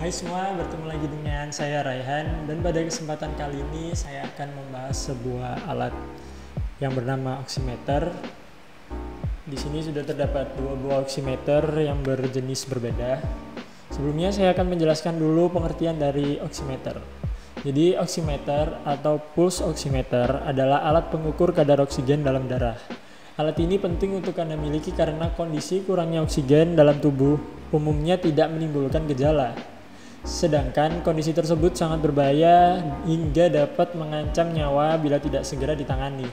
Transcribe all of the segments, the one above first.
Hai semua, bertemu lagi dengan saya Raihan dan pada kesempatan kali ini saya akan membahas sebuah alat yang bernama oximeter. Di sini sudah terdapat dua buah oximeter yang berjenis berbeda. Sebelumnya saya akan menjelaskan dulu pengertian dari oximeter. Jadi oximeter atau pulse oximeter adalah alat pengukur kadar oksigen dalam darah. Alat ini penting untuk Anda miliki karena kondisi kurangnya oksigen dalam tubuh umumnya tidak menimbulkan gejala. Sedangkan kondisi tersebut sangat berbahaya hingga dapat mengancam nyawa bila tidak segera ditangani.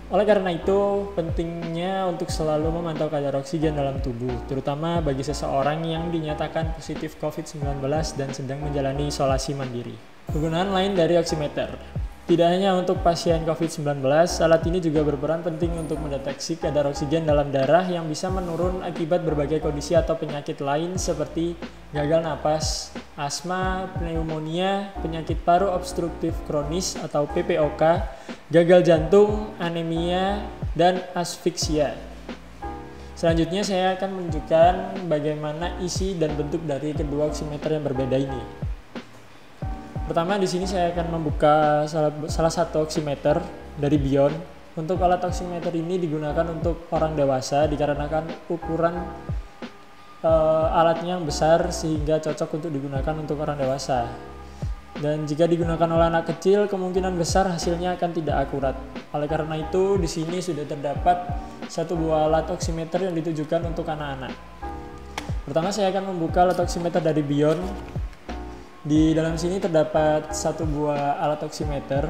Oleh karena itu, pentingnya untuk selalu memantau kadar oksigen dalam tubuh, terutama bagi seseorang yang dinyatakan positif COVID-19 dan sedang menjalani isolasi mandiri. Kegunaan lain dari oximeter. Tidak hanya untuk pasien COVID-19, alat ini juga berperan penting untuk mendeteksi kadar oksigen dalam darah yang bisa menurun akibat berbagai kondisi atau penyakit lain seperti gagal napas, asma, pneumonia, penyakit paru obstruktif kronis atau PPOK, gagal jantung, anemia, dan asfiksia. Selanjutnya saya akan menunjukkan bagaimana isi dan bentuk dari kedua oximeter yang berbeda ini. Pertama, di sini saya akan membuka salah satu oximeter dari Bion. Untuk alat oximeter ini digunakan untuk orang dewasa dikarenakan ukuran alatnya yang besar sehingga cocok untuk digunakan untuk orang dewasa. Dan jika digunakan oleh anak kecil, kemungkinan besar hasilnya akan tidak akurat. Oleh karena itu, di sini sudah terdapat satu buah alat oximeter yang ditujukan untuk anak-anak. Pertama, saya akan membuka alat oximeter dari Bion. Di dalam sini terdapat satu buah alat oximeter.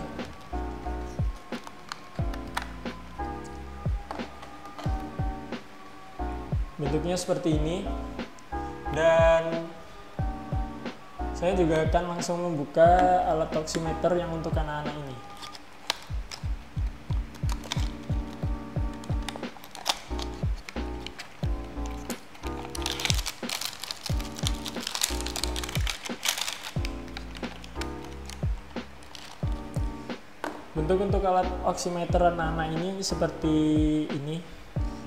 Bentuknya seperti ini. Dan saya juga akan langsung membuka alat oximeter yang untuk anak-anak ini. Bentuk untuk alat oximeter anak-anak ini seperti ini.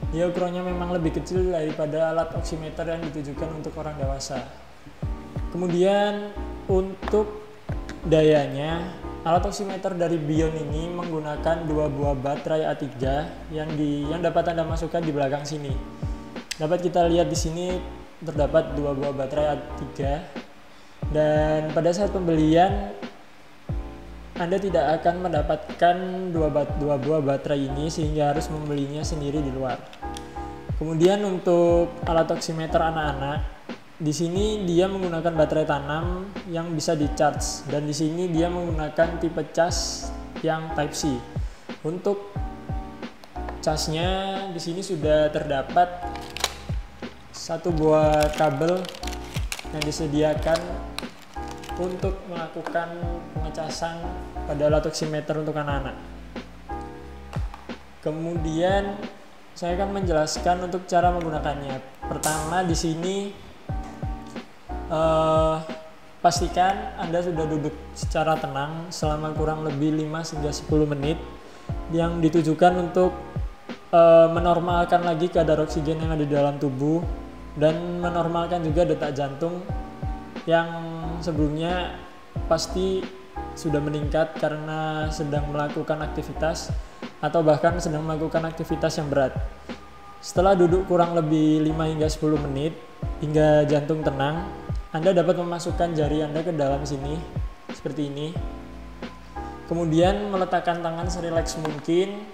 Dia ukurannya memang lebih kecil daripada alat oximeter yang ditujukan untuk orang dewasa. Kemudian untuk dayanya, alat oximeter dari Bion ini menggunakan dua buah baterai A3 yang dapat Anda masukkan di belakang sini. Dapat kita lihat di sini terdapat dua buah baterai A3 dan pada saat pembelian Anda tidak akan mendapatkan dua buah baterai ini sehingga harus membelinya sendiri di luar. Kemudian untuk alat oximeter anak-anak, di sini dia menggunakan baterai tanam yang bisa di-charge dan di sini dia menggunakan tipe cas yang Type C. Untuk casnya di sini sudah terdapat satu buah kabel yang disediakan untuk melakukan pengecasan pada alat oximeter untuk anak-anak. Kemudian saya akan menjelaskan untuk cara menggunakannya. Pertama, di sini pastikan Anda sudah duduk secara tenang selama kurang lebih 5-10 menit yang ditujukan untuk menormalkan lagi kadar oksigen yang ada di dalam tubuh dan menormalkan juga detak jantung yang sebelumnya pasti sudah meningkat karena sedang melakukan aktivitas atau bahkan sedang melakukan aktivitas yang berat. Setelah duduk kurang lebih 5-10 menit hingga jantung tenang, Anda dapat memasukkan jari Anda ke dalam sini seperti ini. Kemudian meletakkan tangan serileks mungkin.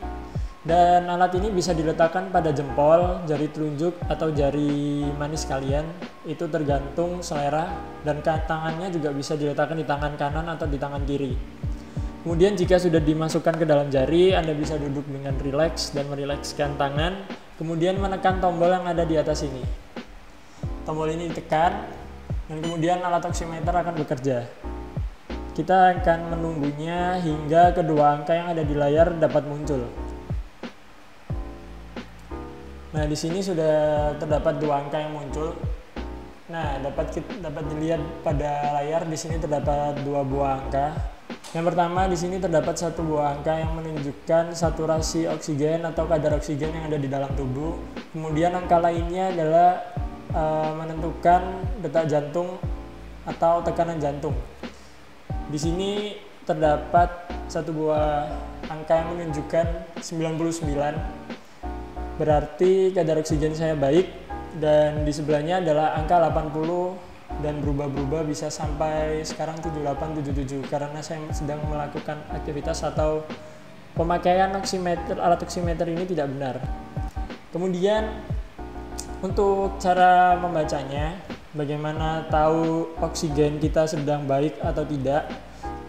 Dan alat ini bisa diletakkan pada jempol, jari telunjuk, atau jari manis kalian. Itu tergantung selera dan tangannya juga bisa diletakkan di tangan kanan atau di tangan kiri. Kemudian jika sudah dimasukkan ke dalam jari, Anda bisa duduk dengan rileks dan merilekskan tangan. Kemudian menekan tombol yang ada di atas ini. Tombol ini ditekan dan kemudian alat oximeter akan bekerja. Kita akan menunggunya hingga kedua angka yang ada di layar dapat muncul. Nah, di sini sudah terdapat dua angka yang muncul. Nah, dapat dilihat pada layar di sini terdapat dua buah angka. Yang pertama, di sini terdapat satu buah angka yang menunjukkan saturasi oksigen atau kadar oksigen yang ada di dalam tubuh. Kemudian angka lainnya adalah menentukan detak jantung atau tekanan jantung. Di sini terdapat satu buah angka yang menunjukkan 99, berarti kadar oksigen saya baik, dan di sebelahnya adalah angka 80 dan berubah-berubah bisa sampai sekarang 78, 77 karena saya sedang melakukan aktivitas atau pemakaian oximeter, alat oximeter ini tidak benar. Kemudian untuk cara membacanya, bagaimana tahu oksigen kita sedang baik atau tidak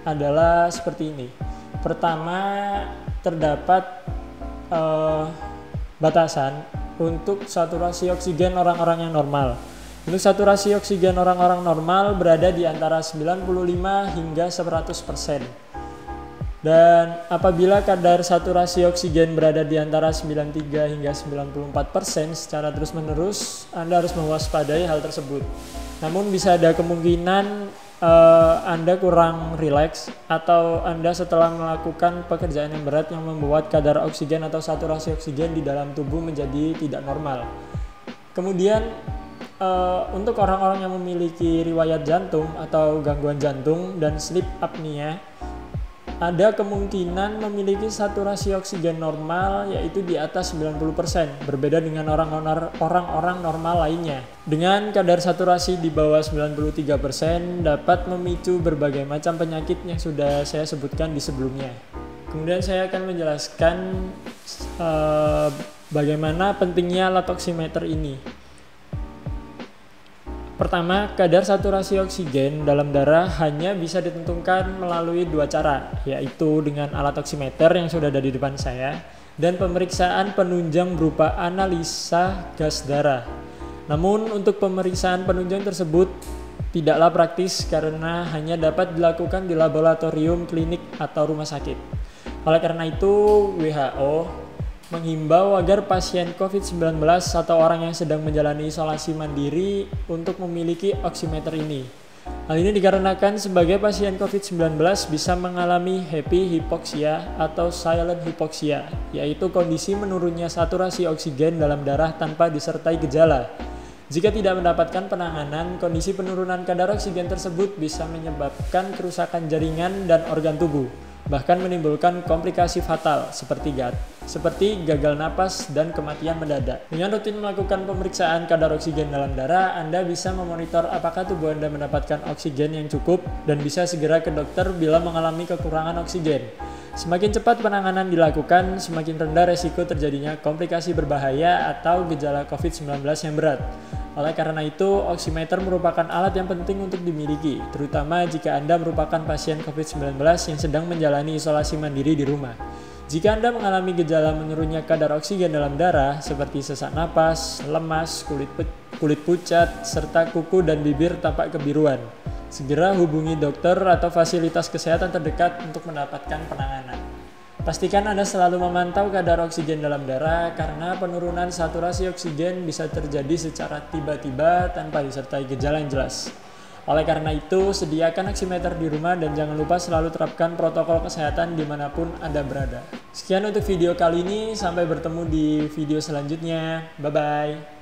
adalah seperti ini. Pertama, terdapat batasan untuk saturasi oksigen orang-orang yang normal. Untuk saturasi oksigen orang-orang normal berada di antara 95 hingga 100%. Dan apabila kadar saturasi oksigen berada di antara 93 hingga 94% secara terus-menerus, Anda harus mewaspadai hal tersebut. Namun bisa ada kemungkinan Anda kurang rileks atau Anda setelah melakukan pekerjaan yang berat yang membuat kadar oksigen atau saturasi oksigen di dalam tubuh menjadi tidak normal. Kemudian untuk orang-orang yang memiliki riwayat jantung atau gangguan jantung dan sleep apnea, ada kemungkinan memiliki saturasi oksigen normal yaitu di atas 90%, berbeda dengan orang-orang normal lainnya. Dengan kadar saturasi di bawah 93% dapat memicu berbagai macam penyakit yang sudah saya sebutkan di sebelumnya. Kemudian saya akan menjelaskan bagaimana pentingnya alat oximeter ini. Pertama, kadar saturasi oksigen dalam darah hanya bisa ditentukan melalui dua cara, yaitu dengan alat oximeter yang sudah ada di depan saya dan pemeriksaan penunjang berupa analisa gas darah. Namun untuk pemeriksaan penunjang tersebut tidaklah praktis karena hanya dapat dilakukan di laboratorium klinik atau rumah sakit. Oleh karena itu, WHO menghimbau agar pasien COVID-19 atau orang yang sedang menjalani isolasi mandiri untuk memiliki oximeter ini. Hal ini dikarenakan sebagai pasien COVID-19 bisa mengalami happy hypoxia atau silent hypoxia, yaitu kondisi menurunnya saturasi oksigen dalam darah tanpa disertai gejala. Jika tidak mendapatkan penanganan, kondisi penurunan kadar oksigen tersebut bisa menyebabkan kerusakan jaringan dan organ tubuh, bahkan menimbulkan komplikasi fatal seperti gagal napas dan kematian mendadak. Dengan rutin melakukan pemeriksaan kadar oksigen dalam darah, Anda bisa memonitor apakah tubuh Anda mendapatkan oksigen yang cukup dan bisa segera ke dokter bila mengalami kekurangan oksigen. Semakin cepat penanganan dilakukan, semakin rendah resiko terjadinya komplikasi berbahaya atau gejala COVID-19 yang berat. Oleh karena itu, oximeter merupakan alat yang penting untuk dimiliki, terutama jika Anda merupakan pasien COVID-19 yang sedang menjalani isolasi mandiri di rumah. Jika Anda mengalami gejala menurunnya kadar oksigen dalam darah, seperti sesak napas, lemas, kulit pucat, serta kuku dan bibir tampak kebiruan, segera hubungi dokter atau fasilitas kesehatan terdekat untuk mendapatkan penanganan. Pastikan Anda selalu memantau kadar oksigen dalam darah karena penurunan saturasi oksigen bisa terjadi secara tiba-tiba tanpa disertai gejala yang jelas. Oleh karena itu, sediakan oximeter di rumah dan jangan lupa selalu terapkan protokol kesehatan dimanapun Anda berada. Sekian untuk video kali ini, sampai bertemu di video selanjutnya. Bye-bye.